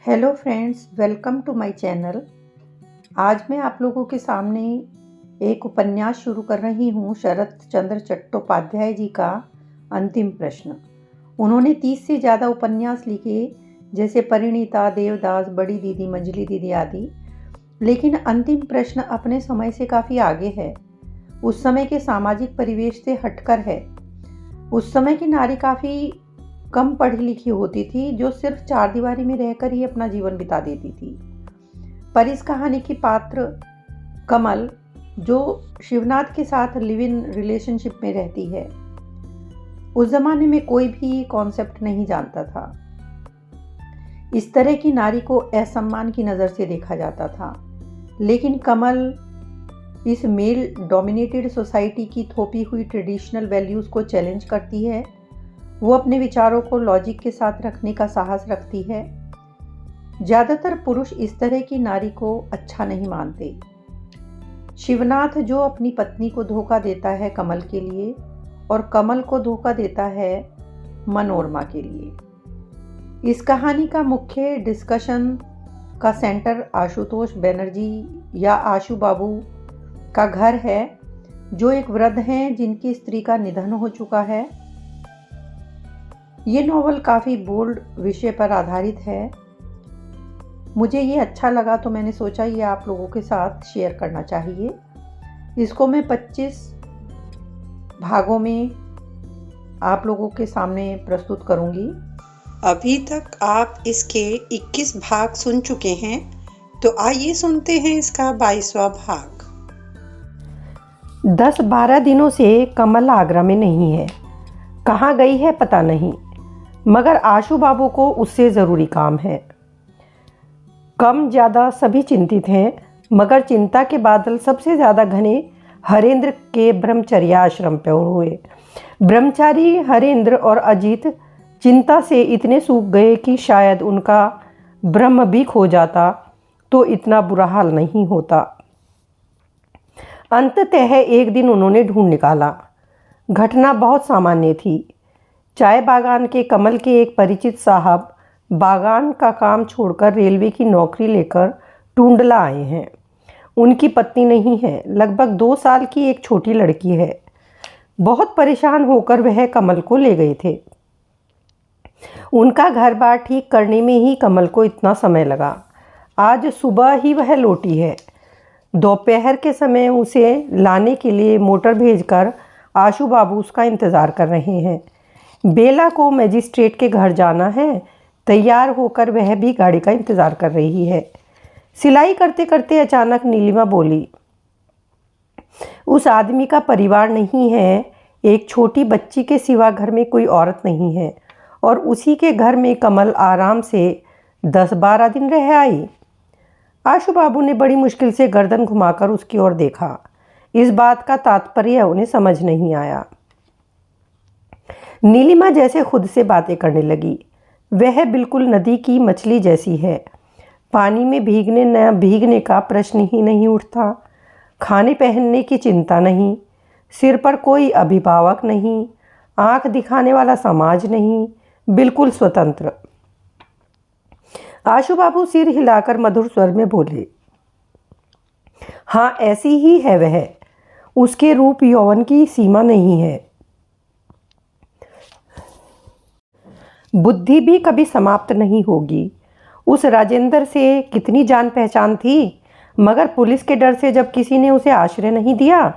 Hello friends, welcome to my channel. आज मैं आप लोगों के सामने एक उपन्यास शुरू कर रही हूँ, शरत चंद्र चट्टोपाध्याय जी का अंतिम प्रश्न। उन्होंने 30 से ज़्यादा उपन्यास लिखे, जैसे परिणीता, देवदास, बड़ी दीदी, मंजली दीदी आदि। लेकिन अंतिम प्रश्न अपने समय से काफ़ी आगे है, उस समय के सामाजिक परिवेश से हटकर है। उस समय की नारी काफ़ी कम पढ़ी लिखी होती थी, जो सिर्फ चार दीवारी में रहकर ही अपना जीवन बिता देती थी। पर इस कहानी की पात्र कमल, जो शिवनाथ के साथ लिव इन रिलेशनशिप में रहती है, उस जमाने में कोई भी कॉन्सेप्ट नहीं जानता था। इस तरह की नारी को असम्मान की नज़र से देखा जाता था। लेकिन कमल इस मेल डोमिनेटेड सोसाइटी की थोपी हुई ट्रेडिशनल वैल्यूज़ को चैलेंज करती है। वो अपने विचारों को लॉजिक के साथ रखने का साहस रखती है। ज़्यादातर पुरुष इस तरह की नारी को अच्छा नहीं मानते। शिवनाथ, जो अपनी पत्नी को धोखा देता है कमल के लिए, और कमल को धोखा देता है मनोरमा के लिए। इस कहानी का मुख्य डिस्कशन का सेंटर आशुतोष बनर्जी या आशु बाबू का घर है, जो एक वृद्ध हैं जिनकी स्त्री का निधन हो चुका है। ये नॉवल काफ़ी बोल्ड विषय पर आधारित है। मुझे ये अच्छा लगा तो मैंने सोचा ये आप लोगों के साथ शेयर करना चाहिए। इसको मैं 25 भागों में आप लोगों के सामने प्रस्तुत करूंगी। अभी तक आप इसके 21 भाग सुन चुके हैं, तो आइए सुनते हैं इसका 22वां भाग। 10-12 दिनों से कमल आगरा में नहीं है। कहाँ गई है पता नहीं, मगर आशु बाबू को उससे ज़रूरी काम है। कम ज़्यादा सभी चिंतित हैं, मगर चिंता के बादल सबसे ज़्यादा घने हरेंद्र के ब्रह्मचर्याश्रम पर हुए। ब्रह्मचारी हरेंद्र और अजीत चिंता से इतने सूख गए कि शायद उनका ब्रह्म भी खो जाता तो इतना बुरा हाल नहीं होता। अंततः एक दिन उन्होंने ढूंढ निकाला। घटना बहुत सामान्य थी। चाय बागान के कमल के एक परिचित साहब बागान का काम छोड़कर रेलवे की नौकरी लेकर टूंडला आए हैं। उनकी पत्नी नहीं है, लगभग 2 साल की एक छोटी लड़की है। बहुत परेशान होकर वह कमल को ले गए थे। उनका घर बार ठीक करने में ही कमल को इतना समय लगा। आज सुबह ही वह लौटी है। दोपहर के समय उसे लाने के लिए मोटर भेजकर आशु बाबू उसका इंतज़ार कर रहे हैं। बेला को मजिस्ट्रेट के घर जाना है। तैयार होकर वह भी गाड़ी का इंतज़ार कर रही है। सिलाई करते करते अचानक नीलिमा बोली, उस आदमी का परिवार नहीं है। एक छोटी बच्ची के सिवा घर में कोई औरत नहीं है, और उसी के घर में कमल आराम से 10-12 दिन रह आई। आशु बाबू ने बड़ी मुश्किल से गर्दन घुमाकर उसकी ओर देखा। इस बात का तात्पर्य उन्हें समझ नहीं आया। नीलिमा जैसे खुद से बातें करने लगी। वह बिल्कुल नदी की मछली जैसी है। पानी में भीगने न भीगने का प्रश्न ही नहीं उठता। खाने पहनने की चिंता नहीं, सिर पर कोई अभिभावक नहीं, आंख दिखाने वाला समाज नहीं, बिल्कुल स्वतंत्र। आशु बाबू सिर हिलाकर मधुर स्वर में बोले, हाँ, ऐसी ही है वह। उसके रूप यौवन की सीमा नहीं है। बुद्धि भी कभी समाप्त नहीं होगी। उस राजेंद्र से कितनी जान पहचान थी, मगर पुलिस के डर से जब किसी ने उसे आश्रय नहीं दिया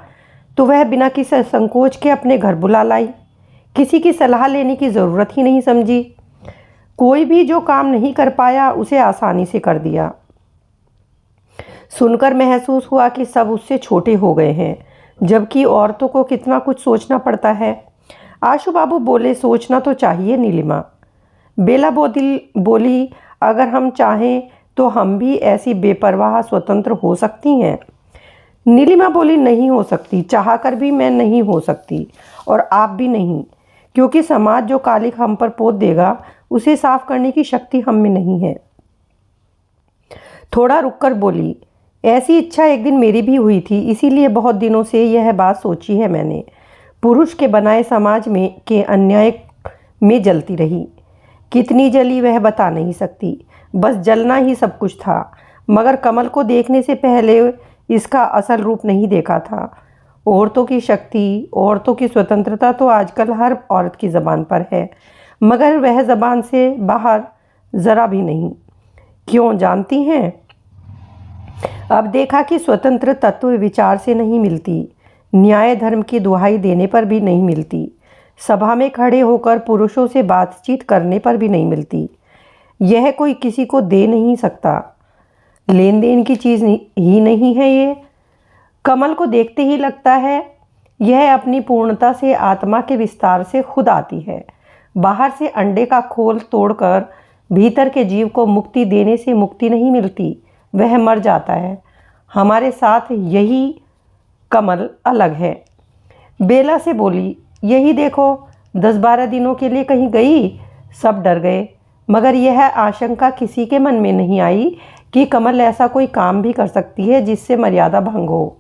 तो वह बिना किसी संकोच के अपने घर बुला लाई। किसी की सलाह लेने की ज़रूरत ही नहीं समझी। कोई भी जो काम नहीं कर पाया उसे आसानी से कर दिया। सुनकर महसूस हुआ कि सब उससे छोटे हो गए हैं, जबकि औरतों को कितना कुछ सोचना पड़ता है। आशु बाबू बोले, सोचना तो चाहिए नीलिमा। बेला बोली, अगर हम चाहें तो हम भी ऐसी बेपरवाह स्वतंत्र हो सकती हैं। नीलिमा बोली, नहीं हो सकती। चाहकर भी मैं नहीं हो सकती, और आप भी नहीं, क्योंकि समाज जो कालिख हम पर पोत देगा उसे साफ करने की शक्ति हम में नहीं है। थोड़ा रुककर बोली, ऐसी इच्छा एक दिन मेरी भी हुई थी, इसीलिए बहुत दिनों से यह बात सोची है मैंने। पुरुष के बनाए समाज में के अन्याय में जलती रही। कितनी जली वह बता नहीं सकती, बस जलना ही सब कुछ था। मगर कमल को देखने से पहले इसका असल रूप नहीं देखा था। औरतों की शक्ति, औरतों की स्वतंत्रता तो आजकल हर औरत की ज़बान पर है, मगर वह ज़बान से बाहर ज़रा भी नहीं। क्यों जानती हैं? अब देखा कि स्वतंत्र तत्व विचार से नहीं मिलती, न्याय धर्म की दुहाई देने पर भी नहीं मिलती, सभा में खड़े होकर पुरुषों से बातचीत करने पर भी नहीं मिलती। यह कोई किसी को दे नहीं सकता। लेन देन की चीज़ ही नहीं है ये। कमल को देखते ही लगता है यह अपनी पूर्णता से, आत्मा के विस्तार से खुद आती है। बाहर से अंडे का खोल तोड़कर भीतर के जीव को मुक्ति देने से मुक्ति नहीं मिलती, वह मर जाता है। हमारे साथ यही कमल अलग है। बेला से बोली, यही देखो 10-12 दिनों के लिए कहीं गई, सब डर गए। मगर यह आशंका किसी के मन में नहीं आई कि कमल ऐसा कोई काम भी कर सकती है जिससे मर्यादा भंग हो।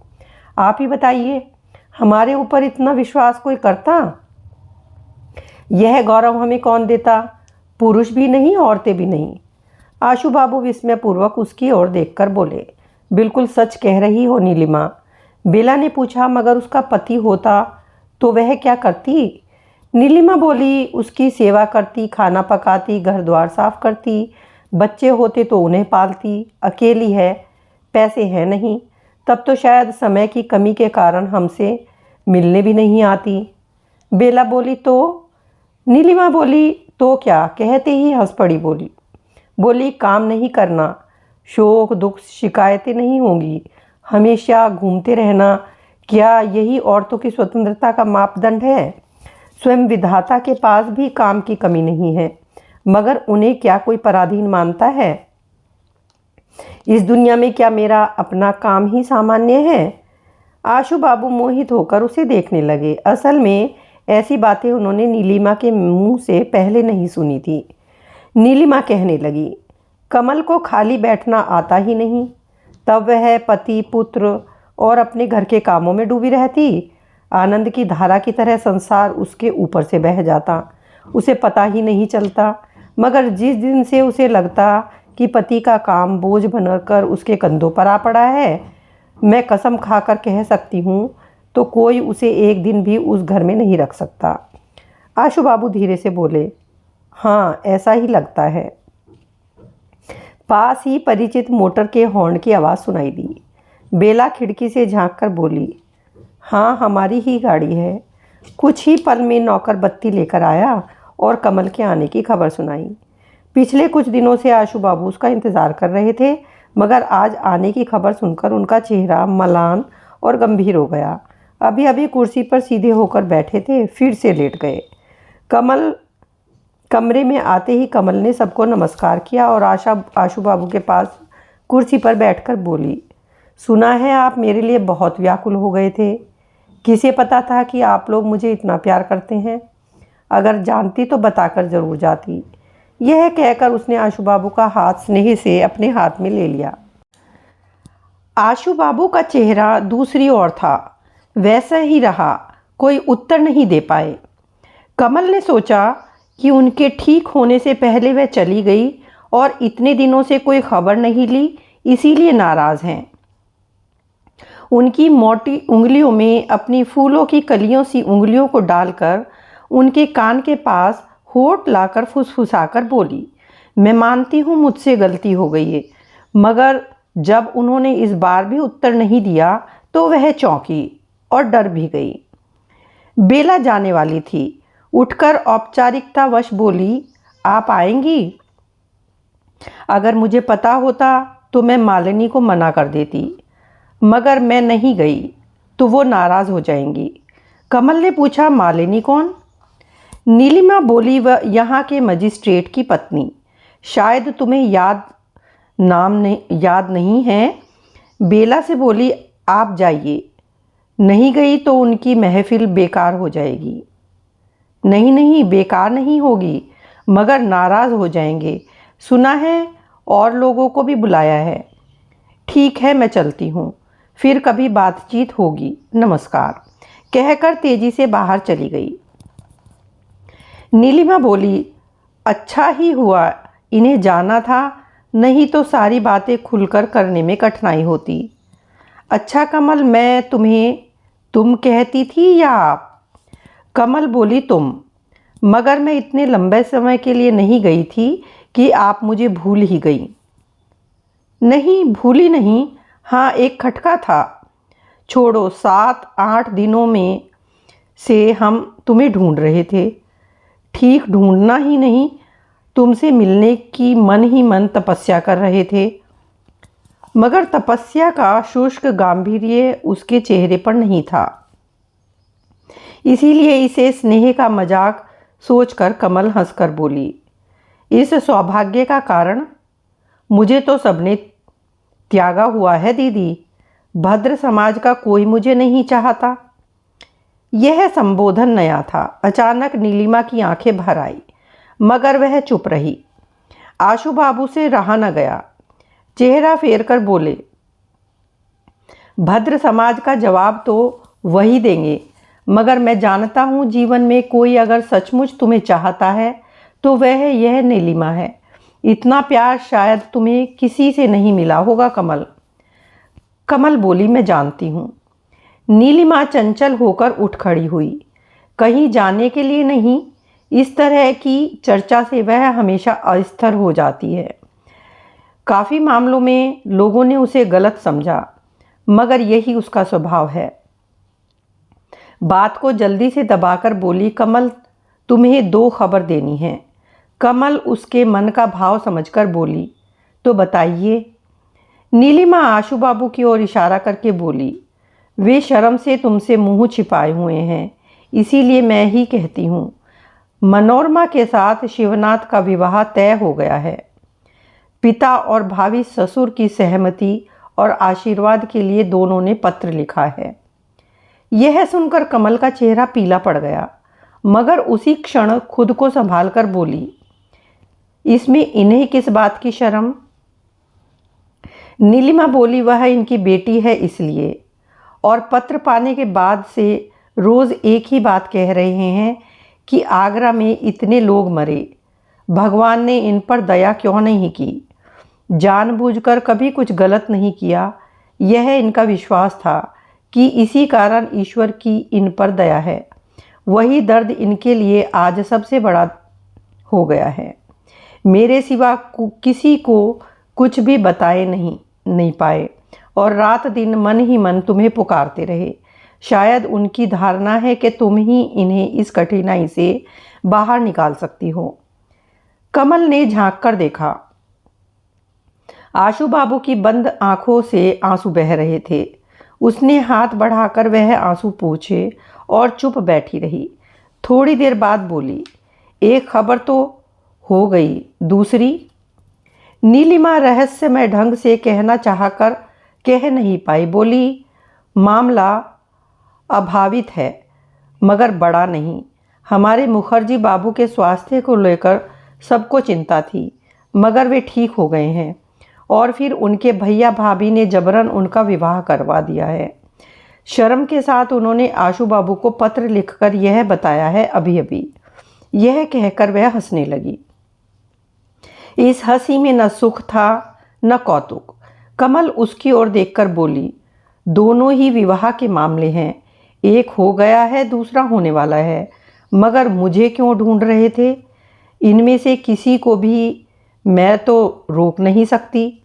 आप ही बताइए, हमारे ऊपर इतना विश्वास कोई करता? यह गौरव हमें कौन देता? पुरुष भी नहीं, औरतें भी नहीं। आशु बाबू विस्मयपूर्वक उसकी ओर देखकर बोले, बिल्कुल सच कह रही हो नीलिमा। बेला ने पूछा, मगर उसका पति होता तो वह क्या करती? नीलिमा बोली, उसकी सेवा करती, खाना पकाती, घर द्वार साफ करती। बच्चे होते तो उन्हें पालती। अकेली है, पैसे हैं नहीं, तब तो शायद समय की कमी के कारण हमसे मिलने भी नहीं आती। बेला बोली, तो? नीलिमा बोली, तो क्या, कहते ही हंस पड़ी। बोली काम नहीं करना, शोक दुख शिकायतें नहीं होंगी, हमेशा घूमते रहना, क्या यही औरतों की स्वतंत्रता का मापदंड है? स्वयं विधाता के पास भी काम की कमी नहीं है, मगर उन्हें क्या कोई पराधीन मानता है? इस दुनिया में क्या मेरा अपना काम ही सामान्य है? आशु बाबू मोहित होकर उसे देखने लगे। असल में ऐसी बातें उन्होंने नीलिमा के मुंह से पहले नहीं सुनी थी। नीलिमा कहने लगी, कमल को खाली बैठना आता ही नहीं, तब वह पति, पुत्र और अपने घर के कामों में डूबी रहती। आनंद की धारा की तरह संसार उसके ऊपर से बह जाता, उसे पता ही नहीं चलता। मगर जिस दिन से उसे लगता कि पति का काम बोझ बनकर उसके कंधों पर आ पड़ा है, मैं कसम खाकर कह सकती हूँ, तो कोई उसे एक दिन भी उस घर में नहीं रख सकता। आशु बाबू धीरे से बोले, हाँ ऐसा ही लगता है। पास ही परिचित मोटर के हॉर्न की आवाज़ सुनाई दी। बेला खिड़की से झांककर बोली, हाँ हमारी ही गाड़ी है। कुछ ही पल में नौकर बत्ती लेकर आया और कमल के आने की खबर सुनाई। पिछले कुछ दिनों से आशु बाबू उसका इंतज़ार कर रहे थे, मगर आज आने की खबर सुनकर उनका चेहरा मलान और गंभीर हो गया। अभी अभी कुर्सी पर सीधे होकर बैठे थे, फिर से लेट गए। कमरे में आते ही कमल ने सबको नमस्कार किया और आशु बाबू के पास कुर्सी पर बैठकर बोली, सुना है आप मेरे लिए बहुत व्याकुल हो गए थे। किसे पता था कि आप लोग मुझे इतना प्यार करते हैं? अगर जानती तो बताकर ज़रूर जाती। यह कहकर उसने आशु बाबू का हाथ स्नेह से अपने हाथ में ले लिया। आशु बाबू का चेहरा दूसरी ओर था, वैसा ही रहा, कोई उत्तर नहीं दे पाए। कमल ने सोचा कि उनके ठीक होने से पहले वह चली गई और इतने दिनों से कोई खबर नहीं ली, इसीलिए नाराज़ हैं। उनकी मोटी उंगलियों में अपनी फूलों की कलियों सी उंगलियों को डालकर उनके कान के पास होठ लाकर फुसफुसाकर बोली, मैं मानती हूँ मुझसे गलती हो गई है। मगर जब उन्होंने इस बार भी उत्तर नहीं दिया तो वह चौंकी और डर भी गई। बेला जाने वाली थी, उठकर औपचारिकतावश बोली, आप आएंगी? अगर मुझे पता होता तो मैं मालिनी को मना कर देती, मगर मैं नहीं गई तो वो नाराज़ हो जाएंगी। कमल ने पूछा, मालिनी कौन? नीलिमा बोली, वह यहाँ के मजिस्ट्रेट की पत्नी। शायद तुम्हें याद नहीं है। बेला से बोली, आप जाइए, नहीं गई तो उनकी महफिल बेकार हो जाएगी। नहीं बेकार नहीं होगी, मगर नाराज़ हो जाएंगे। सुना है और लोगों को भी बुलाया है। ठीक है मैं चलती हूँ, फिर कभी बातचीत होगी, नमस्कार, कहकर तेजी से बाहर चली गई। नीलिमा बोली, अच्छा ही हुआ, इन्हें जाना था नहीं तो सारी बातें खुलकर करने में कठिनाई होती। अच्छा कमल, मैं तुम्हें तुम कहती थी या आप? कमल बोली तुम, मगर मैं इतने लंबे समय के लिए नहीं गई थी कि आप मुझे भूल ही गई। नहीं, भूली नहीं। हाँ, एक खटका था। छोड़ो, 7-8 दिनों में से हम तुम्हें ढूंढ रहे थे। ठीक ढूंढना ही नहीं, तुमसे मिलने की मन ही मन तपस्या कर रहे थे। मगर तपस्या का शुष्क गांधीर्य उसके चेहरे पर नहीं था। इसीलिए इसे स्नेह का मजाक सोचकर कमल हंसकर बोली, इस सौभाग्य का कारण मुझे तो सबने त्यागा हुआ है दीदी। भद्र समाज का कोई मुझे नहीं चाहता। यह संबोधन नया था। अचानक नीलिमा की आंखें भर आई, मगर वह चुप रही। आशु बाबू से रहा न गया। चेहरा फेर कर बोले, भद्र समाज का जवाब तो वही देंगे, मगर मैं जानता हूँ जीवन में कोई अगर सचमुच तुम्हें चाहता है तो वह यह नीलिमा है। इतना प्यार शायद तुम्हें किसी से नहीं मिला होगा कमल। कमल बोली, मैं जानती हूँ। नीलिमा चंचल होकर उठ खड़ी हुई। कहीं जाने के लिए नहीं, इस तरह की चर्चा से वह हमेशा अस्थिर हो जाती है। काफ़ी मामलों में लोगों ने उसे गलत समझा, मगर यही उसका स्वभाव है। बात को जल्दी से दबाकर बोली, कमल, तुम्हें 2 खबर देनी है। कमल उसके मन का भाव समझकर बोली, तो बताइए। नीलिमा आशु बाबू की ओर इशारा करके बोली, वे शर्म से तुमसे मुंह छिपाए हुए हैं, इसीलिए मैं ही कहती हूँ। मनोरमा के साथ शिवनाथ का विवाह तय हो गया है। पिता और भावी ससुर की सहमति और आशीर्वाद के लिए दोनों ने पत्र लिखा है। यह सुनकर कमल का चेहरा पीला पड़ गया, मगर उसी क्षण खुद को संभालकर बोली, इसमें इन्हें किस बात की शर्म? नीलिमा बोली, वह इनकी बेटी है इसलिए। और पत्र पाने के बाद से रोज़ एक ही बात कह रहे हैं कि आगरा में इतने लोग मरे, भगवान ने इन पर दया क्यों नहीं की। जानबूझकर कभी कुछ गलत नहीं किया, यह इनका विश्वास था कि इसी कारण ईश्वर की इन पर दया है। वही दर्द इनके लिए आज सबसे बड़ा हो गया है। मेरे सिवा किसी को कुछ भी बताए नहीं पाए और रात दिन मन ही मन तुम्हें पुकारते रहे। शायद उनकी धारणा है कि तुम ही इन्हें इस कठिनाई से बाहर निकाल सकती हो। कमल ने झांक कर देखा। आशु बाबू की बंद आंखों से आंसू बह रहे थे। उसने हाथ बढ़ाकर वह आंसू पोंछे और चुप बैठी रही। थोड़ी देर बाद बोली, एक खबर तो हो गई, दूसरी? नीलिमा रहस्यमय ढंग से कहना चाहकर कह नहीं पाई। बोली, मामला अभावित है, मगर बड़ा नहीं। हमारे मुखर्जी बाबू के स्वास्थ्य को लेकर सबको चिंता थी, मगर वे ठीक हो गए हैं और फिर उनके भैया भाभी ने जबरन उनका विवाह करवा दिया है। शर्म के साथ उन्होंने आशु बाबू को पत्र लिखकर यह बताया है अभी अभी। यह कहकर वह हंसने लगी। इस हंसी में न सुख था न कौतुक। कमल उसकी ओर देखकर बोली, दोनों ही विवाह के मामले हैं, एक हो गया है, दूसरा होने वाला है, मगर मुझे क्यों ढूंढ रहे थे? इनमें से किसी को भी मैं तो रोक नहीं सकती।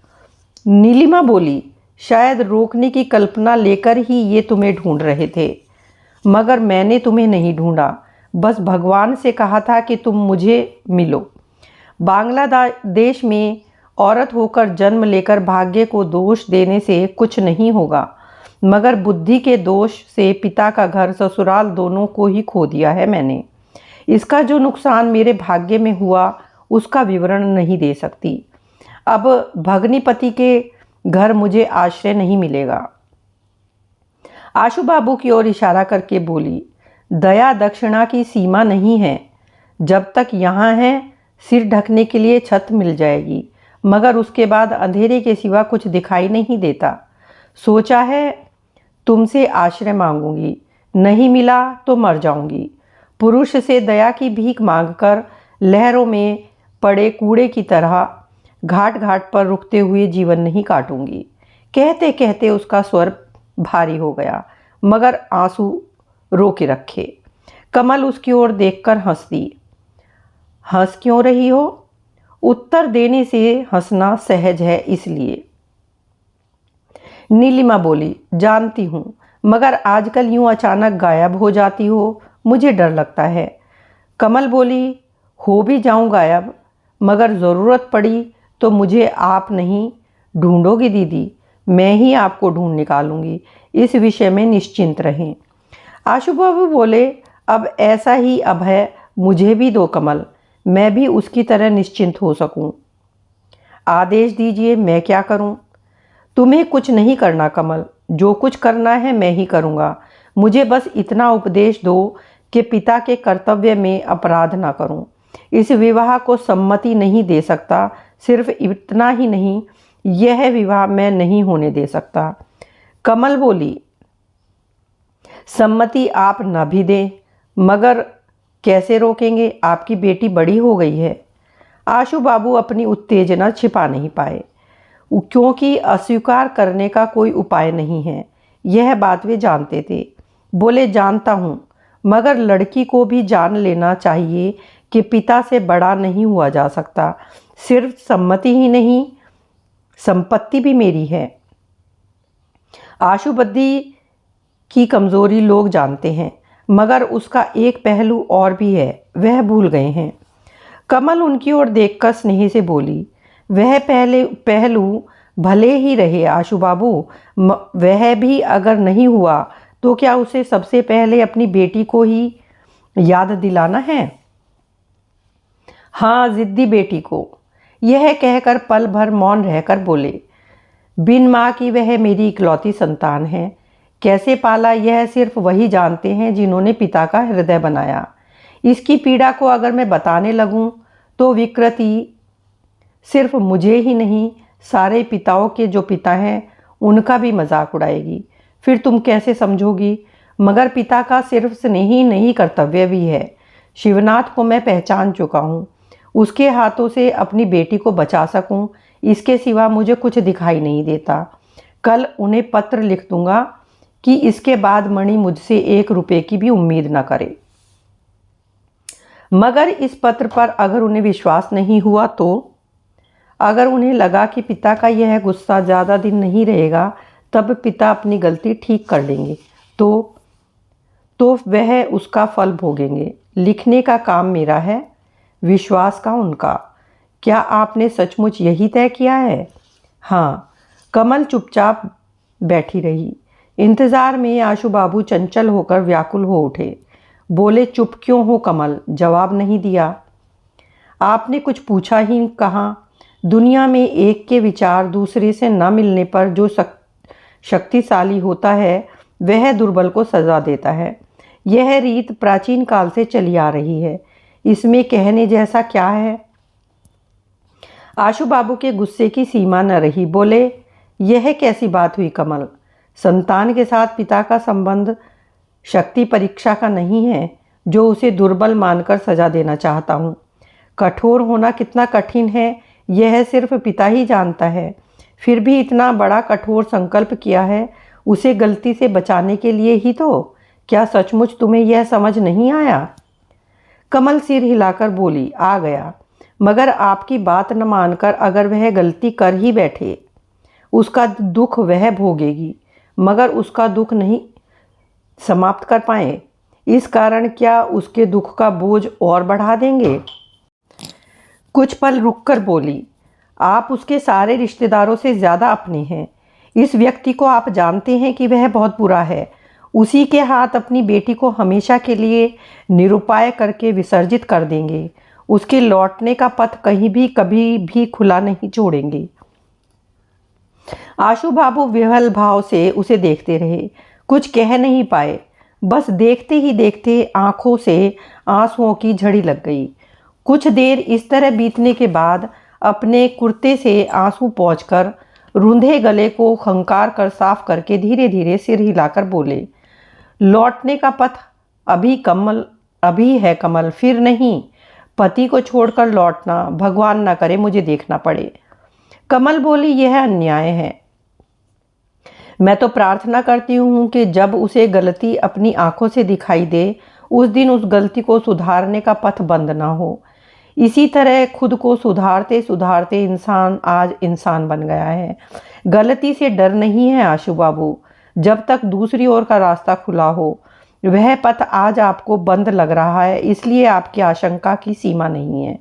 नीलिमा बोली, शायद रोकने की कल्पना लेकर ही ये तुम्हें ढूंढ रहे थे, मगर मैंने तुम्हें नहीं ढूंढा। बस भगवान से कहा था कि तुम मुझे मिलो। बांग्लादेश में औरत होकर जन्म लेकर भाग्य को दोष देने से कुछ नहीं होगा, मगर बुद्धि के दोष से पिता का घर ससुराल दोनों को ही खो दिया है मैंने। इसका जो नुकसान मेरे भाग्य में हुआ उसका विवरण नहीं दे सकती। अब भगनीपति के घर मुझे आश्रय नहीं मिलेगा। आशु बाबू की ओर इशारा करके बोली, दया दक्षिणा की सीमा नहीं है। जब तक यहाँ है सिर ढकने के लिए छत मिल जाएगी, मगर उसके बाद अंधेरे के सिवा कुछ दिखाई नहीं देता। सोचा है तुमसे आश्रय मांगूंगी, नहीं मिला तो मर जाऊंगी। पुरुष से दया की भीख मांगकर लहरों में पड़े कूड़े की तरह घाट घाट पर रुकते हुए जीवन नहीं काटूंगी। कहते कहते उसका स्वर भारी हो गया, मगर आंसू रोके रखे। कमल उसकी ओर देखकर हंस दी। हंस क्यों रही हो? उत्तर देने से हंसना सहज है, इसलिए। नीलिमा बोली, जानती हूँ, मगर आजकल यूं अचानक गायब हो जाती हो, मुझे डर लगता है। कमल बोली, हो भी जाऊं गायब, मगर ज़रूरत पड़ी तो मुझे आप नहीं ढूंढोगी दीदी, मैं ही आपको ढूंढ निकालूंगी। इस विषय में निश्चिंत रहें। आशु बाबू बोले, अब ऐसा ही अभय मुझे भी दो कमल, मैं भी उसकी तरह निश्चिंत हो सकूं। आदेश दीजिए, मैं क्या करूं? तुम्हें कुछ नहीं करना कमल, जो कुछ करना है मैं ही करूंगा। मुझे बस इतना उपदेश दो कि पिता के कर्तव्य में अपराध ना करूं। इस विवाह को सम्मति नहीं दे सकता, सिर्फ इतना ही नहीं, यह विवाह मैं नहीं होने दे सकता। कमल बोली, सम्मति आप न भी दें, मगर कैसे रोकेंगे? आपकी बेटी बड़ी हो गई है। आशु बाबू अपनी उत्तेजना छिपा नहीं पाए, क्योंकि अस्वीकार करने का कोई उपाय नहीं है, यह बात वे जानते थे। बोले, जानता हूँ, मगर लड़की को भी जान लेना चाहिए कि पिता से बड़ा नहीं हुआ जा सकता। सिर्फ सम्मति ही नहीं, संपत्ति भी मेरी है। आशुबद्दी की कमज़ोरी लोग जानते हैं, मगर उसका एक पहलू और भी है, वह भूल गए हैं। कमल उनकी ओर देखकर स्नेह से बोली, वह पहलू भले ही रहे आशु बाबू, वह भी अगर नहीं हुआ तो क्या उसे सबसे पहले अपनी बेटी को ही याद दिलाना है? हाँ, जिद्दी बेटी को। यह कहकर पल भर मौन रहकर बोले, बिन माँ की वह मेरी इकलौती संतान है। कैसे पाला यह सिर्फ वही जानते हैं जिन्होंने पिता का हृदय बनाया। इसकी पीड़ा को अगर मैं बताने लगूं तो विकृति सिर्फ मुझे ही नहीं, सारे पिताओं के जो पिता हैं उनका भी मजाक उड़ाएगी। फिर तुम कैसे समझोगी? मगर पिता का सिर्फ स्नेह ही नहीं, कर्तव्य भी है। शिवनाथ को मैं पहचान चुका हूँ, उसके हाथों से अपनी बेटी को बचा सकूं, इसके सिवा मुझे कुछ दिखाई नहीं देता। कल उन्हें पत्र लिख दूंगा कि इसके बाद मणि मुझसे 1 रुपये की भी उम्मीद न करे। मगर इस पत्र पर अगर उन्हें विश्वास नहीं हुआ तो? अगर उन्हें लगा कि पिता का यह गुस्सा ज़्यादा दिन नहीं रहेगा, तब पिता अपनी गलती ठीक कर लेंगे, तो वह उसका फल भोगेंगे। लिखने का काम मेरा है, विश्वास का उनका। क्या आपने सचमुच यही तय किया है? हाँ। कमल चुपचाप बैठी रही। इंतजार में आशु बाबू चंचल होकर व्याकुल हो उठे। बोले, चुप क्यों हो कमल? जवाब नहीं दिया? आपने कुछ पूछा ही कहाँ? दुनिया में एक के विचार दूसरे से न मिलने पर जो शक्तिशाली होता है वह दुर्बल को सजा देता है। यह रीत प्राचीन काल से चली आ रही है, इसमें कहने जैसा क्या है? आशु बाबू के गुस्से की सीमा न रही। बोले, यह कैसी बात हुई कमल? संतान के साथ पिता का संबंध शक्ति परीक्षा का नहीं है जो उसे दुर्बल मानकर सजा देना चाहता हूँ। कठोर होना कितना कठिन है यह सिर्फ पिता ही जानता है। फिर भी इतना बड़ा कठोर संकल्प किया है उसे गलती से बचाने के लिए ही तो। क्या सचमुच तुम्हें यह समझ नहीं आया? कमल सिर हिलाकर बोली, आ गया, मगर आपकी बात न मानकर अगर वह गलती कर ही बैठे, उसका दुख वह भोगेगी, मगर उसका दुख नहीं समाप्त कर पाए, इस कारण क्या उसके दुख का बोझ और बढ़ा देंगे? कुछ पल रुककर बोली, आप उसके सारे रिश्तेदारों से ज़्यादा अपने हैं। इस व्यक्ति को आप जानते हैं कि वह बहुत बुरा है। उसी के हाथ अपनी बेटी को हमेशा के लिए निरुपाय करके विसर्जित कर देंगे। उसके लौटने का पथ कहीं भी कभी भी खुला नहीं छोड़ेंगे। आशु बाबू विह्वल भाव से उसे देखते रहे, कुछ कह नहीं पाए। बस देखते ही देखते आंखों से आंसुओं की झड़ी लग गई। कुछ देर इस तरह बीतने के बाद अपने कुर्ते से आंसू पोंछकर रूंधे गले को खंकार कर साफ करके धीरे धीरे सिर हिलाकर बोले, लौटने का पथ अभी है कमल, फिर नहीं। पति को छोड़कर लौटना भगवान ना करे मुझे देखना पड़े। कमल बोली, यह अन्याय है। मैं तो प्रार्थना करती हूँ कि जब उसे गलती अपनी आंखों से दिखाई दे, उस दिन उस गलती को सुधारने का पथ बंद ना हो। इसी तरह खुद को सुधारते सुधारते इंसान आज इंसान बन गया है। गलती से डर नहीं है आशु बाबू, जब तक दूसरी ओर का रास्ता खुला हो। वह पथ आज आपको बंद लग रहा है, इसलिए आपकी आशंका की सीमा नहीं है।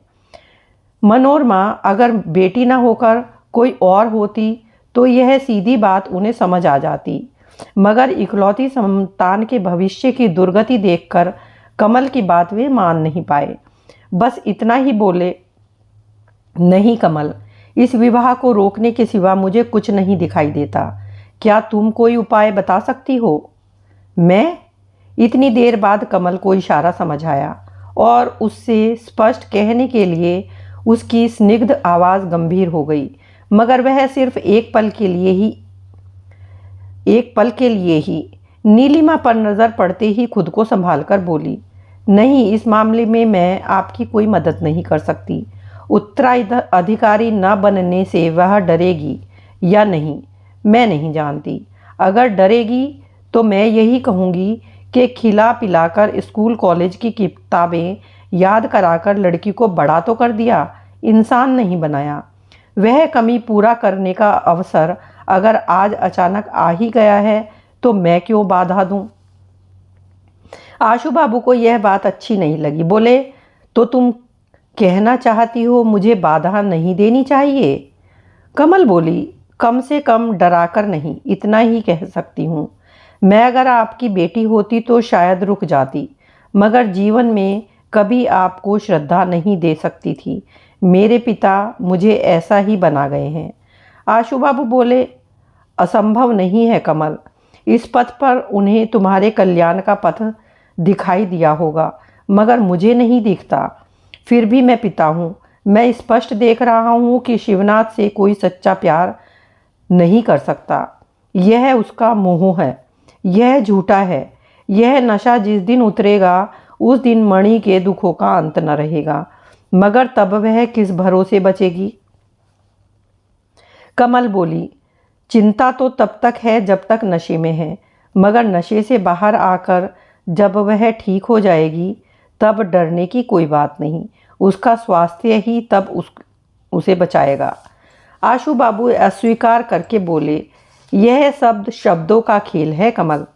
मनोरमा अगर बेटी ना होकर कोई और होती तो यह सीधी बात उन्हें समझ आ जाती, मगर इकलौती संतान के भविष्य की दुर्गति देखकर कमल की बात वे मान नहीं पाए। बस इतना ही बोले, नहीं कमल, इस विवाह को रोकने के सिवा मुझे कुछ नहीं दिखाई देता। क्या तुम कोई उपाय बता सकती हो? मैं? इतनी देर बाद कमल को इशारा समझ आया और उससे स्पष्ट कहने के लिए उसकी स्निग्ध आवाज़ गंभीर हो गई, मगर वह सिर्फ एक पल के लिए ही नीलिमा पर नज़र पड़ते ही खुद को संभाल कर बोली, नहीं, इस मामले में मैं आपकी कोई मदद नहीं कर सकती। उत्तराधिकारी न बनने से वह डरेगी या नहीं, मैं नहीं जानती। अगर डरेगी तो मैं यही कहूँगी कि खिला पिलाकर स्कूल कॉलेज की किताबें याद कराकर लड़की को बड़ा तो कर दिया, इंसान नहीं बनाया। वह कमी पूरा करने का अवसर अगर आज अचानक आ ही गया है तो मैं क्यों बाधा दूं? आशु बाबू को यह बात अच्छी नहीं लगी। बोले, तो तुम कहना चाहती हो मुझे बाधा नहीं देनी चाहिए? कमल बोली, कम से कम डराकर नहीं, इतना ही कह सकती हूँ। मैं अगर आपकी बेटी होती तो शायद रुक जाती, मगर जीवन में कभी आपको श्रद्धा नहीं दे सकती थी। मेरे पिता मुझे ऐसा ही बना गए हैं। आशु बाबू बोले, असंभव नहीं है कमल, इस पथ पर उन्हें तुम्हारे कल्याण का पथ दिखाई दिया होगा, मगर मुझे नहीं दिखता। फिर भी मैं पिता हूँ, मैं स्पष्ट देख रहा हूँ कि शिवनाथ से कोई सच्चा प्यार नहीं कर सकता। यह उसका मोह है, यह झूठा है। यह नशा जिस दिन उतरेगा उस दिन मणि के दुखों का अंत न रहेगा, मगर तब वह किस भरोसे बचेगी? कमल बोली, चिंता तो तब तक है जब तक नशे में है, मगर नशे से बाहर आकर जब वह ठीक हो जाएगी तब डरने की कोई बात नहीं। उसका स्वास्थ्य ही तब उसे बचाएगा। आशु बाबू अस्वीकार करके बोले, यह शब्द शब्दों का खेल है कमल,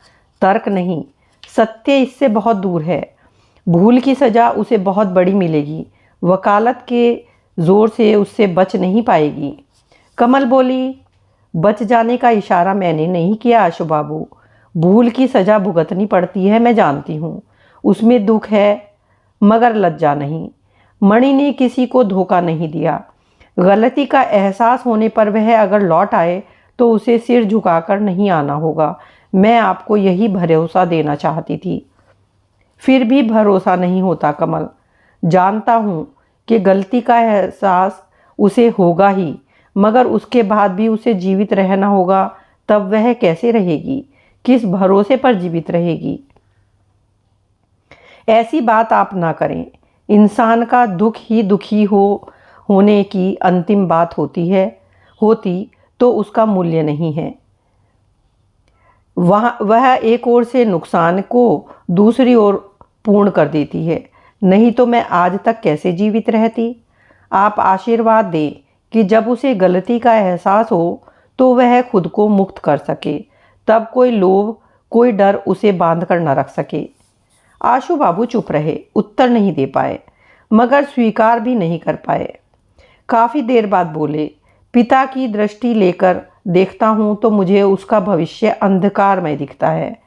तर्क नहीं। सत्य इससे बहुत दूर है। भूल की सज़ा उसे बहुत बड़ी मिलेगी, वकालत के ज़ोर से उससे बच नहीं पाएगी। कमल बोली, बच जाने का इशारा मैंने नहीं किया आशु बाबू। भूल की सज़ा भुगतनी पड़ती है, मैं जानती हूँ, उसमें दुख है, मगर लज्जा नहीं। मणि ने किसी को धोखा नहीं दिया। गलती का एहसास होने पर वह अगर लौट आए तो उसे सिर झुकाकर नहीं आना होगा। मैं आपको यही भरोसा देना चाहती थी। फिर भी भरोसा नहीं होता कमल। जानता हूँ कि गलती का एहसास उसे होगा ही, मगर उसके बाद भी उसे जीवित रहना होगा। तब वह कैसे रहेगी? किस भरोसे पर जीवित रहेगी? ऐसी बात आप ना करें। इंसान का दुख ही दुखी होने की अंतिम बात होती तो उसका मूल्य नहीं है। वह एक ओर से नुकसान को दूसरी ओर पूर्ण कर देती है। नहीं तो मैं आज तक कैसे जीवित रहती? आप आशीर्वाद दें कि जब उसे गलती का एहसास हो तो वह खुद को मुक्त कर सके, तब कोई लोभ, कोई डर उसे बांध कर न रख सके। आशु बाबू चुप रहे, उत्तर नहीं दे पाए, मगर स्वीकार भी नहीं कर पाए। काफ़ी देर बाद बोले, पिता की दृष्टि लेकर देखता हूँ तो मुझे उसका भविष्य अंधकारमय दिखता है।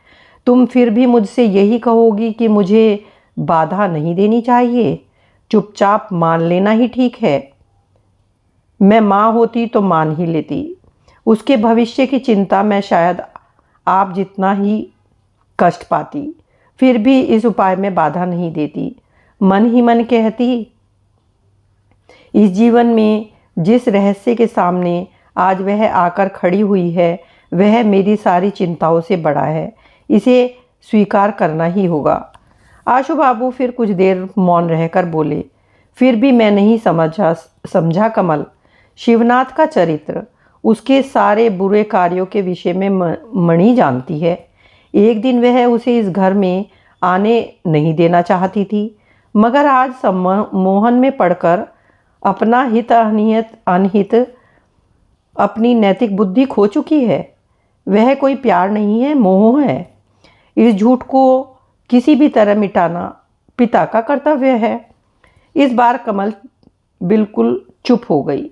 तुम फिर भी मुझसे यही कहोगी कि मुझे बाधा नहीं देनी चाहिए? चुपचाप मान लेना ही ठीक है। मैं माँ होती तो मान ही लेती। उसके भविष्य की चिंता मैं शायद आप जितना ही कष्ट पाती, फिर भी इस उपाय में बाधा नहीं देती। मन ही मन कहती, इस जीवन में जिस रहस्य के सामने आज वह आकर खड़ी हुई है वह मेरी सारी चिंताओं से बड़ा है। इसे स्वीकार करना ही होगा। आशु बाबू फिर कुछ देर मौन रहकर बोले, फिर भी मैं नहीं समझा कमल। शिवनाथ का चरित्र, उसके सारे बुरे कार्यों के विषय में मणि जानती है। एक दिन वह उसे इस घर में आने नहीं देना चाहती थी, मगर आज सम्मोहन में पड़कर अपना हित अनहित अपनी नैतिक बुद्धि खो चुकी है। वह कोई प्यार नहीं है, मोह है। इस झूठ को किसी भी तरह मिटाना पिता का कर्तव्य है। इस बार कमल बिल्कुल चुप हो गई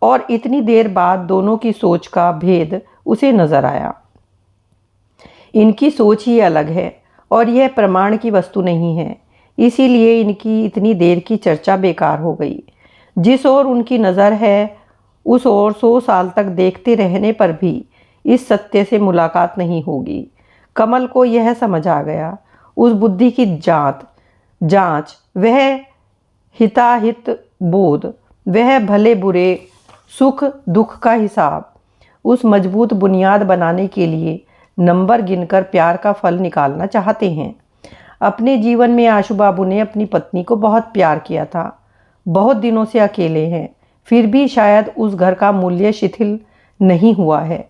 और इतनी देर बाद दोनों की सोच का भेद उसे नजर आया। इनकी सोच ही अलग है और यह प्रमाण की वस्तु नहीं है, इसीलिए इनकी इतनी देर की चर्चा बेकार हो गई। जिस ओर उनकी नज़र है उस ओर 100 साल तक देखते रहने पर भी इस सत्य से मुलाकात नहीं होगी। कमल को यह समझ आ गया। उस बुद्धि की जांच, वह हिताहित बोध, वह भले बुरे सुख दुख का हिसाब, उस मजबूत बुनियाद बनाने के लिए नंबर गिनकर प्यार का फल निकालना चाहते हैं। अपने जीवन में आशु बाबू ने अपनी पत्नी को बहुत प्यार किया था। बहुत दिनों से अकेले हैं, फिर भी शायद उस घर का मूल्य शिथिल नहीं हुआ है।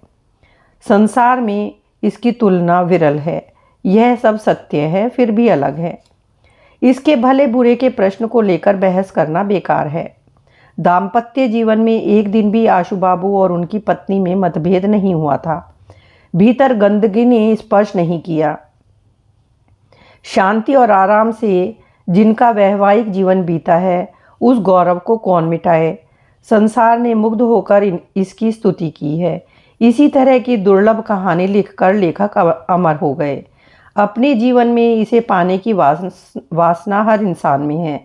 संसार में इसकी तुलना विरल है। यह सब सत्य है, फिर भी अलग है। इसके भले बुरे के प्रश्न को लेकर बहस करना बेकार है। दाम्पत्य जीवन में एक दिन भी आशु बाबू और उनकी पत्नी में मतभेद नहीं हुआ था। भीतर गंदगी ने स्पर्श नहीं किया। शांति और आराम से जिनका वैवाहिक जीवन बीता है, उस गौरव को कौन मिटाए। संसार ने मुग्ध होकर इसकी स्तुति की है। इसी तरह की दुर्लभ कहानी लिखकर लेखक अमर हो गए। अपने जीवन में इसे पाने की वासना हर इंसान में है,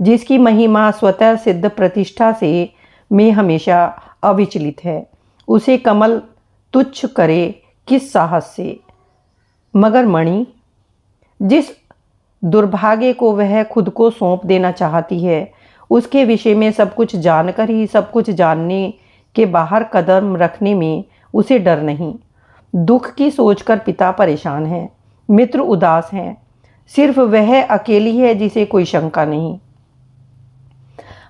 जिसकी महिमा स्वतः सिद्ध प्रतिष्ठा से में हमेशा अविचलित है। उसे कमल तुच्छ करे किस साहस से। मगर मणि, जिस दुर्भाग्य को वह खुद को सौंप देना चाहती है, उसके विषय में सब कुछ जानकर ही सब कुछ जानने के बाहर कदम रखने में उसे डर नहीं। दुख की सोचकर पिता परेशान है, मित्र उदास हैं, सिर्फ वह अकेली है जिसे कोई शंका नहीं।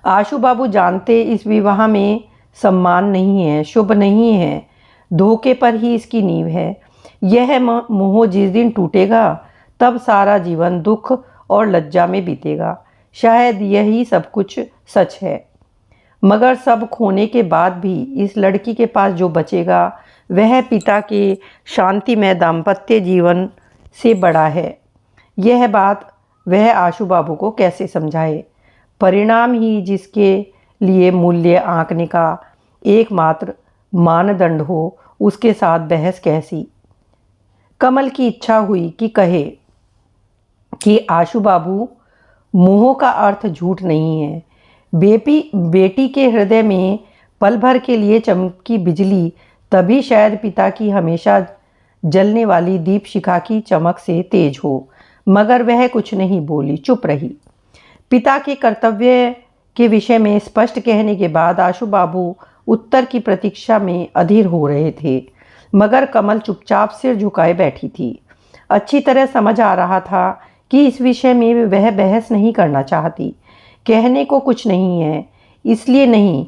आशु बाबू जानते इस विवाह में सम्मान नहीं है, शुभ नहीं है, धोखे पर ही इसकी नींव है। यह मोह जिस दिन टूटेगा तब सारा जीवन दुख और लज्जा में बीतेगा। शायद यही सब कुछ सच है। मगर सब खोने के बाद भी इस लड़की के पास जो बचेगा वह पिता के शांतिमय दाम्पत्य जीवन से बड़ा है। यह बात वह आशु बाबू को कैसे समझाए। परिणाम ही जिसके लिए मूल्य आंकने का एकमात्र मानदंड हो, उसके साथ बहस कैसी। कमल की इच्छा हुई कि कहे कि आशु बाबू, मोह का अर्थ झूठ नहीं है। बेटी के हृदय में पल भर के लिए चमकी बिजली तभी शायद पिता की हमेशा जलने वाली दीप शिखा की चमक से तेज हो। मगर वह कुछ नहीं बोली, चुप रही। पिता के कर्तव्य के विषय में स्पष्ट कहने के बाद आशु बाबू उत्तर की प्रतीक्षा में अधीर हो रहे थे। मगर कमल चुपचाप सिर झुकाए बैठी थी। अच्छी तरह समझ आ रहा था कि इस विषय में वह बहस नहीं करना चाहती। कहने को कुछ नहीं है इसलिए नहीं,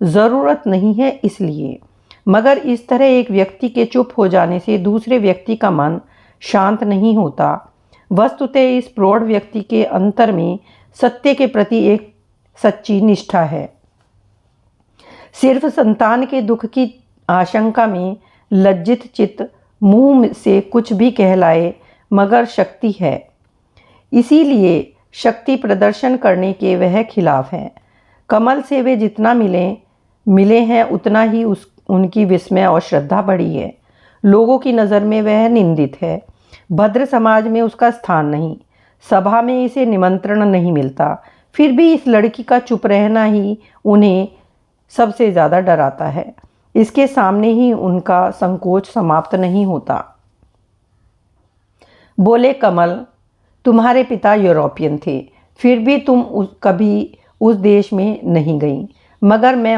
ज़रूरत नहीं है इसलिए। मगर इस तरह एक व्यक्ति के चुप हो जाने से दूसरे व्यक्ति का मन शांत नहीं होता। वस्तुतः इस प्रौढ़ व्यक्ति के अंतर में सत्य के प्रति एक सच्ची निष्ठा है। सिर्फ संतान के दुख की आशंका में लज्जित चित्त मुंह से कुछ भी कहलाए मगर शक्ति है, इसीलिए शक्ति प्रदर्शन करने के वह खिलाफ हैं। कमल से वे जितना मिले हैं उतना ही उनकी विस्मय और श्रद्धा बढ़ी है। लोगों की नज़र में वह निंदित है। भद्र समाज में उसका स्थान नहीं, सभा में इसे निमंत्रण नहीं मिलता। फिर भी इस लड़की का चुप रहना ही उन्हें सबसे ज़्यादा डराता है। इसके सामने ही उनका संकोच समाप्त नहीं होता। बोले, कमल, तुम्हारे पिता यूरोपियन थे, फिर भी तुम कभी उस देश में नहीं गई। मगर मैं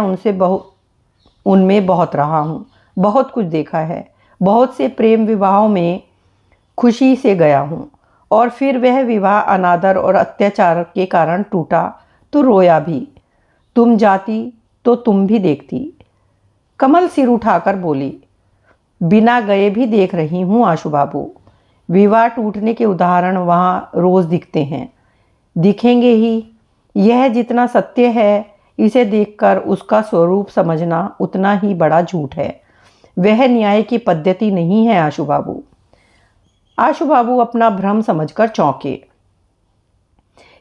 उनमें बहुत रहा हूँ, बहुत कुछ देखा है। बहुत से प्रेम विवाहों में खुशी से गया हूँ और फिर वह विवाह अनादर और अत्याचार के कारण टूटा तो रोया भी। तुम जाती तो तुम भी देखती। कमल सिर उठाकर बोली, बिना गए भी देख रही हूँ आशु बाबू। विवाह टूटने के उदाहरण वहाँ रोज दिखते हैं, दिखेंगे ही। यह जितना सत्य है, इसे देखकर उसका स्वरूप समझना उतना ही बड़ा झूठ है। वह न्याय की पद्धति नहीं है आशु बाबू। आशु बाबू अपना भ्रम समझकर चौंके।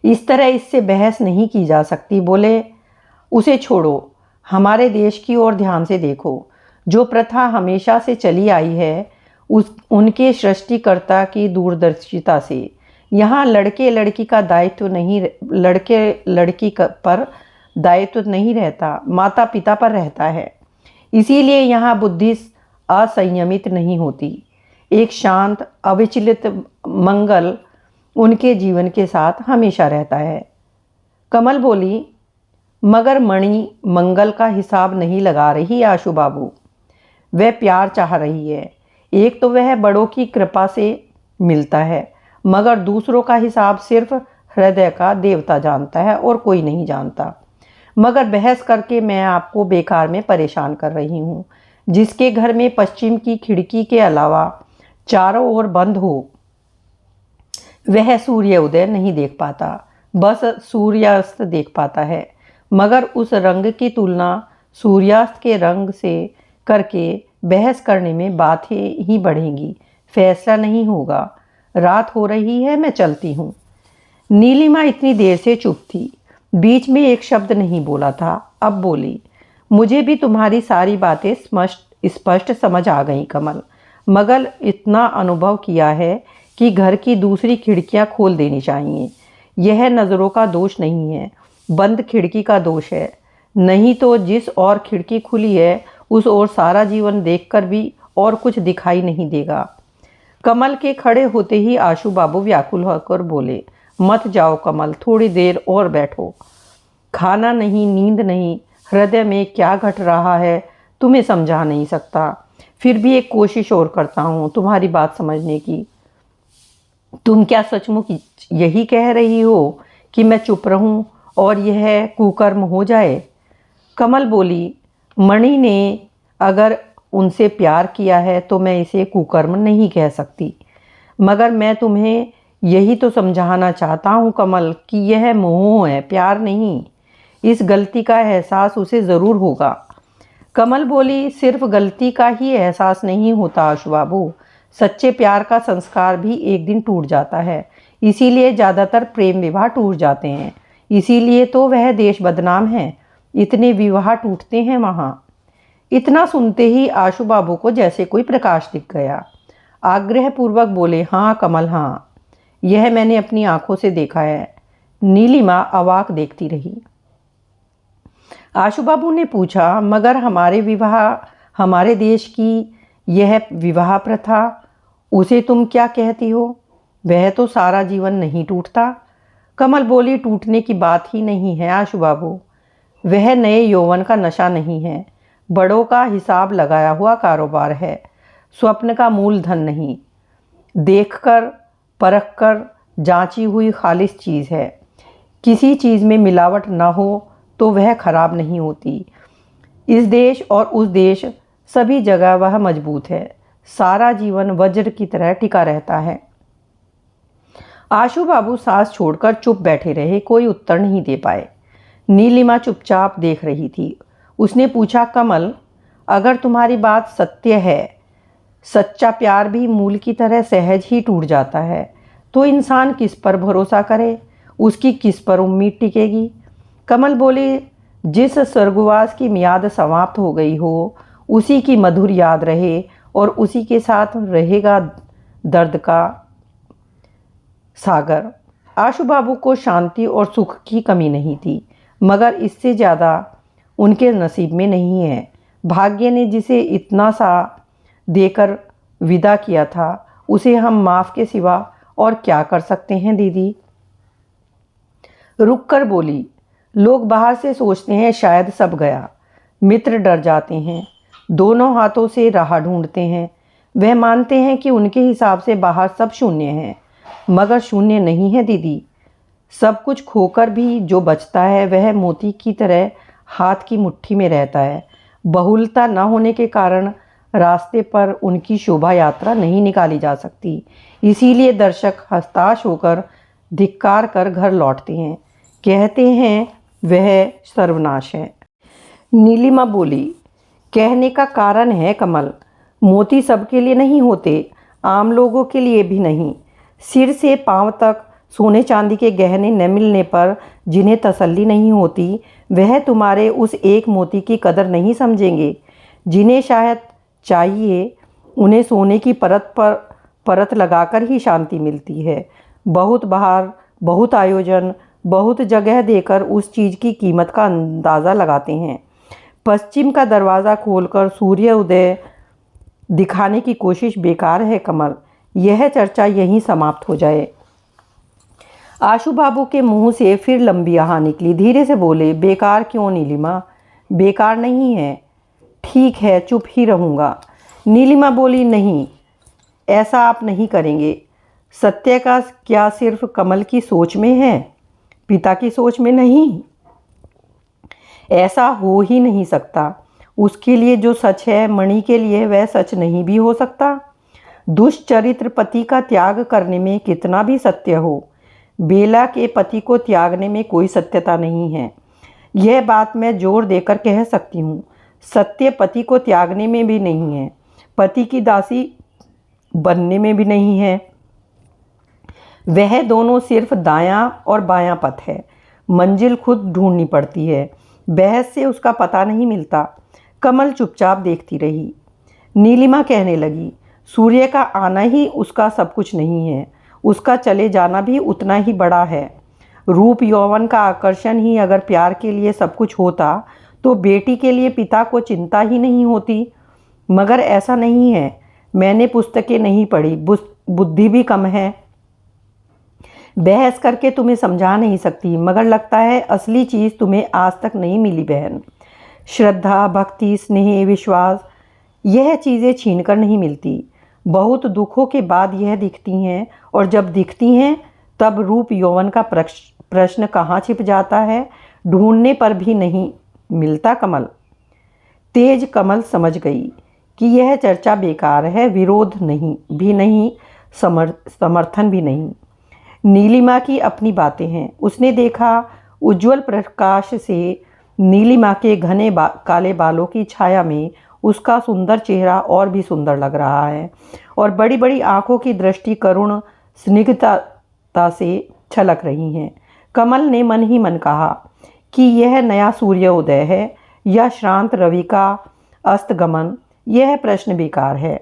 इस तरह इससे बहस नहीं की जा सकती। बोले, उसे छोड़ो, हमारे देश की ओर ध्यान से देखो। जो प्रथा हमेशा से चली आई है, उनके सृष्टिकर्ता की दूरदर्शिता से यहाँ लड़के लड़की पर दायित्व नहीं रहता, माता पिता पर रहता है। इसीलिए यहाँ बुद्धि असंयमित नहीं होती। एक शांत अविचलित मंगल उनके जीवन के साथ हमेशा रहता है। कमल बोली, मगर मणि मंगल का हिसाब नहीं लगा रही आशु बाबू। वह प्यार चाह रही है। एक तो वह बड़ों की कृपा से मिलता है, मगर दूसरों का हिसाब सिर्फ हृदय का देवता जानता है और कोई नहीं जानता। मगर बहस करके मैं आपको बेकार में परेशान कर रही हूँ। जिसके घर में पश्चिम की खिड़की के अलावा चारों ओर बंद हो, वह सूर्य उदय नहीं देख पाता, बस सूर्यास्त देख पाता है। मगर उस रंग की तुलना सूर्यास्त के रंग से करके बहस करने में बातें ही बढ़ेंगी, फैसला नहीं होगा। रात हो रही है, मैं चलती हूँ। नीलिमा इतनी देर से चुप थी, बीच में एक शब्द नहीं बोला था। अब बोली, मुझे भी तुम्हारी सारी बातें स्पष्ट समझ आ गई कमल, मगर इतना अनुभव किया है कि घर की दूसरी खिड़कियां खोल देनी चाहिए। यह नज़रों का दोष नहीं है, बंद खिड़की का दोष है। नहीं तो जिस और खिड़की खुली है, उस ओर सारा जीवन देखकर भी और कुछ दिखाई नहीं देगा। कमल के खड़े होते ही आशु बाबू व्याकुल होकर बोले, मत जाओ कमल, थोड़ी देर और बैठो। खाना नहीं, नींद नहीं, हृदय में क्या घट रहा है तुम्हें समझा नहीं सकता। फिर भी एक कोशिश और करता हूँ तुम्हारी बात समझने की। तुम क्या सचमुच यही कह रही हो कि मैं चुप रहूं और यह कुकर्म हो जाए? कमल बोली, मणि ने अगर उनसे प्यार किया है तो मैं इसे कुकर्म नहीं कह सकती। मगर मैं तुम्हें यही तो समझाना चाहता हूँ कमल कि यह मोह है, प्यार नहीं। इस गलती का एहसास उसे ज़रूर होगा। कमल बोली, सिर्फ गलती का ही एहसास नहीं होता आशु बाबू, सच्चे प्यार का संस्कार भी एक दिन टूट जाता है। इसीलिए ज़्यादातर प्रेम विवाह टूट जाते हैं। इसीलिए तो वह देश बदनाम है, इतने विवाह टूटते हैं वहाँ। इतना सुनते ही आशु बाबू को जैसे कोई प्रकाश दिख गया। आग्रहपूर्वक बोले, हाँ कमल, हाँ, यह मैंने अपनी आंखों से देखा है। नीलिमा अवाक देखती रही। आशु बाबू ने पूछा, मगर हमारे देश की यह विवाह प्रथा, उसे तुम क्या कहती हो? वह तो सारा जीवन नहीं टूटता। कमल बोली, टूटने की बात ही नहीं है आशु बाबू। वह नए यौवन का नशा नहीं है, बड़ों का हिसाब लगाया हुआ कारोबार है, स्वप्न का मूलधन नहीं, देखकर परखकर जांची हुई खालिस चीज़ है। किसी चीज़ में मिलावट न हो तो वह खराब नहीं होती। इस देश और उस देश, सभी जगह वह मजबूत है, सारा जीवन वज्र की तरह टिका रहता है। आशु बाबू सांस छोड़कर चुप बैठे रहे, कोई उत्तर नहीं दे पाए। नीलिमा चुपचाप देख रही थी। उसने पूछा, कमल, अगर तुम्हारी बात सत्य है, सच्चा प्यार भी मूल की तरह सहज ही टूट जाता है, तो इंसान किस पर भरोसा करे, उसकी किस पर उम्मीद टिकेगी? कमल बोली, जिस स्वर्गवास की मियाद समाप्त हो गई हो, उसी की मधुर याद रहे और उसी के साथ रहेगा दर्द का सागर। आशु बाबू को शांति और सुख की कमी नहीं थी, मगर इससे ज़्यादा उनके नसीब में नहीं है। भाग्य ने जिसे इतना सा देकर विदा किया था, उसे हम माफ़ के सिवा और क्या कर सकते हैं दीदी? रुक कर बोली, लोग बाहर से सोचते हैं शायद सब गया। मित्र डर जाते हैं, दोनों हाथों से राह ढूंढते हैं। वह मानते हैं कि उनके हिसाब से बाहर सब शून्य है, मगर शून्य नहीं है दीदी। सब कुछ खोकर भी जो बचता है, वह मोती की तरह हाथ की मुट्ठी में रहता है। बहुलता न होने के कारण रास्ते पर उनकी शोभा यात्रा नहीं निकाली जा सकती। इसीलिए दर्शक हताश होकर धिक्कार कर घर लौटते हैं, कहते हैं वह सर्वनाश है। नीलिमा बोली, कहने का कारण है कमल, मोती सबके लिए नहीं होते, आम लोगों के लिए भी नहीं। सिर से पांव तक सोने चांदी के गहने न मिलने पर जिन्हें तसल्ली नहीं होती, वह तुम्हारे उस एक मोती की कदर नहीं समझेंगे। जिन्हें शायद चाहिए, उन्हें सोने की परत पर परत लगाकर ही शांति मिलती है। बहुत बाहर, बहुत आयोजन, बहुत जगह देकर उस चीज़ की कीमत का अंदाज़ा लगाते हैं। पश्चिम का दरवाज़ा खोलकर सूर्य उदय दिखाने की कोशिश बेकार है कमल। यह चर्चा यहीं समाप्त हो जाए। आशु बाबू के मुंह से फिर लंबी आह निकली। धीरे से बोले, बेकार क्यों नीलिमा? बेकार नहीं है। ठीक है, चुप ही रहूँगा। नीलिमा बोली, नहीं, ऐसा आप नहीं करेंगे। सत्य का क्या सिर्फ कमल की सोच में है, पिता की सोच में नहीं? ऐसा हो ही नहीं सकता। उसके लिए जो सच है, मणि के लिए वह सच नहीं भी हो सकता। दुष्चरित्र पति का त्याग करने में कितना भी सत्य हो, बेला के पति को त्यागने में कोई सत्यता नहीं है। यह बात मैं जोर देकर कह सकती हूँ। सत्य पति को त्यागने में भी नहीं है, पति की दासी बनने में भी नहीं है। वह दोनों सिर्फ दायां और बायां पथ है। मंजिल खुद ढूंढनी पड़ती है। बहस से उसका पता नहीं मिलता। कमल चुपचाप देखती रही। नीलिमा कहने लगी, सूर्य का आना ही उसका सब कुछ नहीं है, उसका चले जाना भी उतना ही बड़ा है। रूप यौवन का आकर्षण ही अगर प्यार के लिए सब कुछ होता तो बेटी के लिए पिता को चिंता ही नहीं होती। मगर ऐसा नहीं है। मैंने पुस्तकें नहीं पढ़ी, बुद्धि भी कम है। बहस करके तुम्हें समझा नहीं सकती, मगर लगता है असली चीज़ तुम्हें आज तक नहीं मिली बहन। श्रद्धा, भक्ति, स्नेह, विश्वास, यह चीज़ें छीन कर नहीं मिलती। बहुत दुखों के बाद यह दिखती हैं, और जब दिखती हैं तब रूप यौवन का प्रश्न कहाँ छिप जाता है, ढूंढने पर भी नहीं मिलता कमल। तेज कमल समझ गई कि यह चर्चा बेकार है। विरोध नहीं भी नहीं, समर्थन भी नहीं। नीलिमा की अपनी बातें हैं। उसने देखा उज्जवल प्रकाश से नीलिमा के घने काले बालों की छाया में उसका सुंदर चेहरा और भी सुंदर लग रहा है, और बड़ी बड़ी आंखों की दृष्टि करुण स्निग्धता से छलक रही हैं। कमल ने मन ही मन कहा कि यह नया सूर्योदय है या श्रांत रवि का अस्तगमन, यह प्रश्न बेकार है।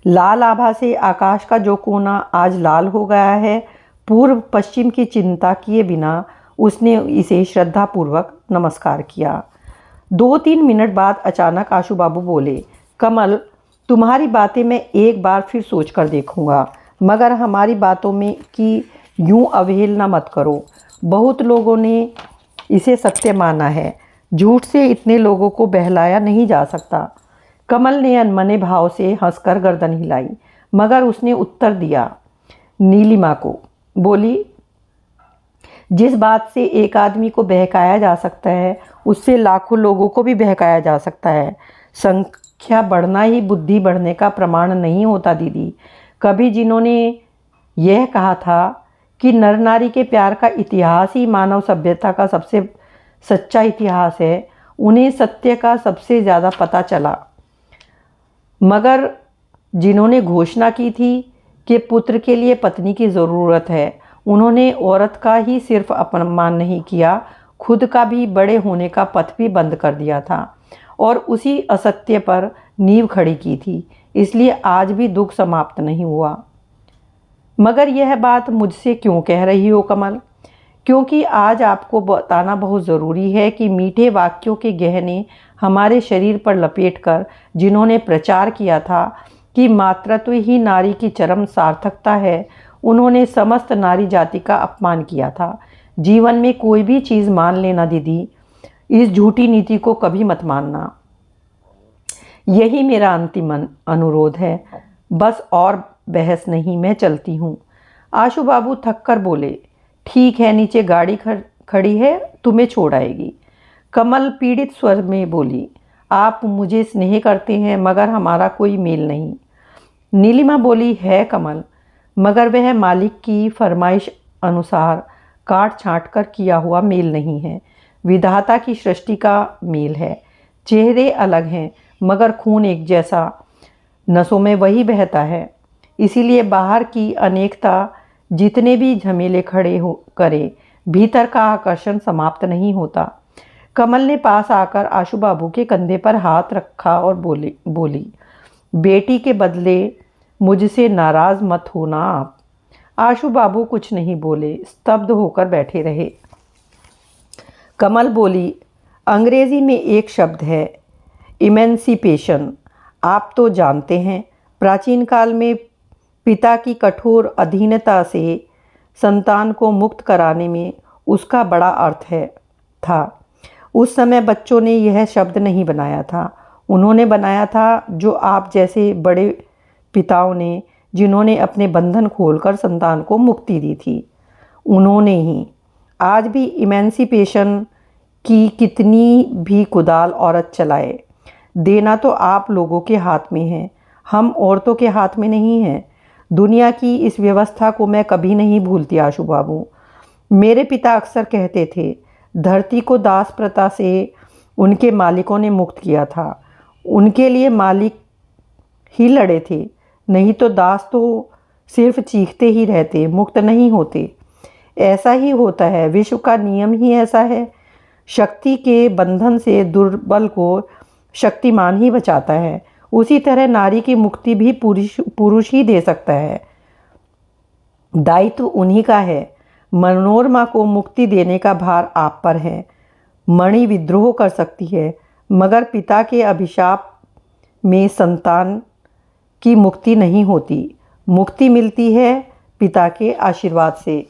लाल आभा से आकाश का जो कोना आज लाल हो गया है, पूर्व पश्चिम की चिंता किए बिना उसने इसे श्रद्धापूर्वक नमस्कार किया। 2-3 मिनट बाद अचानक आशु बाबू बोले, कमल, तुम्हारी बातें मैं एक बार फिर सोच कर देखूंगा, मगर हमारी बातों में की यूं अवहेलना मत करो। बहुत लोगों ने इसे सत्य माना है। झूठ से इतने लोगों को बहलाया नहीं जा सकता। कमल ने अनमने भाव से हंसकर गर्दन हिलाई, मगर उसने उत्तर दिया नीलिमा को। बोली, जिस बात से एक आदमी को बहकाया जा सकता है, उससे लाखों लोगों को भी बहकाया जा सकता है। संख्या बढ़ना ही बुद्धि बढ़ने का प्रमाण नहीं होता दीदी। कभी जिन्होंने यह कहा था कि नर नारी के प्यार का इतिहास ही मानव सभ्यता का सबसे सच्चा इतिहास है, उन्हें सत्य का सबसे ज़्यादा पता चला। मगर जिन्होंने घोषणा की थी कि पुत्र के लिए पत्नी की ज़रूरत है, उन्होंने औरत का ही सिर्फ अपमान नहीं किया, खुद का भी बड़े होने का पथ भी बंद कर दिया था, और उसी असत्य पर नींव खड़ी की थी। इसलिए आज भी दुख समाप्त नहीं हुआ। मगर यह बात मुझसे क्यों कह रही हो कमल? क्योंकि आज आपको बताना बहुत ज़रूरी है कि मीठे वाक्यों के गहने हमारे शरीर पर लपेटकर जिन्होंने प्रचार किया था कि मातृत्व ही नारी की चरम सार्थकता है, उन्होंने समस्त नारी जाति का अपमान किया था। जीवन में कोई भी चीज़ मान लेना दीदी, इस झूठी नीति को कभी मत मानना। यही मेरा अंतिम अनुरोध है। बस और बहस नहीं, मैं चलती हूँ। आशु बाबू थक कर बोले, ठीक है, नीचे गाड़ी खड़ी है, तुम्हें छोड़ आएगी। कमल पीड़ित स्वर में बोली, आप मुझे स्नेह करते हैं मगर हमारा कोई मेल नहीं। नीलिमा बोली, है कमल, मगर वह मालिक की फरमाइश अनुसार काट छाँट कर किया हुआ मेल नहीं है, विधाता की सृष्टि का मेल है। चेहरे अलग हैं मगर खून एक जैसा नसों में वही बहता है। इसीलिए बाहर की अनेकता जितने भी झमेले खड़े हो करे, भीतर का आकर्षण समाप्त नहीं होता। कमल ने पास आकर आशु बाबू के कंधे पर हाथ रखा और बोली, बेटी के बदले मुझसे नाराज मत होना आप। आशु बाबू कुछ नहीं बोले, स्तब्ध होकर बैठे रहे। कमल बोली, अंग्रेजी में एक शब्द है, इमेंसिपेशन। आप तो जानते हैं, प्राचीन काल में पिता की कठोर अधीनता से संतान को मुक्त कराने में उसका बड़ा अर्थ था। उस समय बच्चों ने यह शब्द नहीं बनाया था, उन्होंने बनाया था जो आप जैसे बड़े पिताओं ने, जिन्होंने अपने बंधन खोलकर संतान को मुक्ति दी थी, उन्होंने ही। आज भी इमेंसिपेशन की कितनी भी कुदाल औरत चलाए, देना तो आप लोगों के हाथ में है, हम औरतों के हाथ में नहीं है। दुनिया की इस व्यवस्था को मैं कभी नहीं भूलती आशु बाबू। मेरे पिता अक्सर कहते थे, धरती को दास प्रथा से उनके मालिकों ने मुक्त किया था। उनके लिए मालिक ही लड़े थे, नहीं तो दास तो सिर्फ चीखते ही रहते, मुक्त नहीं होते। ऐसा ही होता है, विश्व का नियम ही ऐसा है। शक्ति के बंधन से दुर्बल को शक्तिमान ही बचाता है। उसी तरह नारी की मुक्ति भी पुरुष ही दे सकता है। दायित्व उन्हीं का है। मनोरमा को मुक्ति देने का भार आप पर है। मणि विद्रोह कर सकती है, मगर पिता के अभिशाप में संतान की मुक्ति नहीं होती। मुक्ति मिलती है पिता के आशीर्वाद से।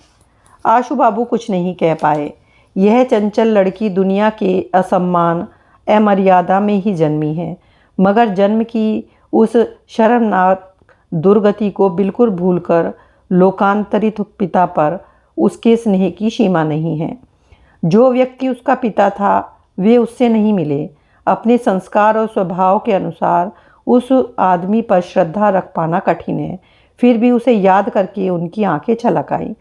आशु बाबू कुछ नहीं कह पाए। यह चंचल लड़की दुनिया के असम्मान, अमर्यादा में ही जन्मी है, मगर जन्म की उस शर्मनाक दुर्गति को बिल्कुल भूलकर लोकांतरित पिता पर उसके स्नेह की सीमा नहीं है। जो व्यक्ति उसका पिता था वे उससे नहीं मिले। अपने संस्कार और स्वभाव के अनुसार उस आदमी पर श्रद्धा रख पाना कठिन है, फिर भी उसे याद करके उनकी आंखें छलक आई।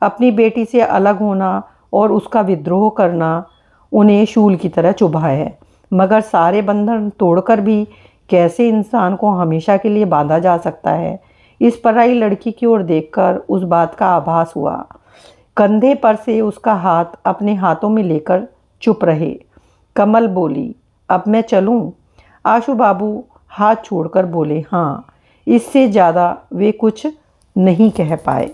अपनी बेटी से अलग होना और उसका विद्रोह करना उन्हें शूल की तरह चुभा है, मगर सारे बंधन तोड़कर भी कैसे इंसान को हमेशा के लिए बांधा जा सकता है। इस पराई लड़की की ओर देखकर उस बात का आभास हुआ। कंधे पर से उसका हाथ अपने हाथों में लेकर चुप रहे। कमल बोली, अब मैं चलूं? आशु बाबू हाथ छोड़कर बोले, हाँ। इससे ज़्यादा वे कुछ नहीं कह पाए।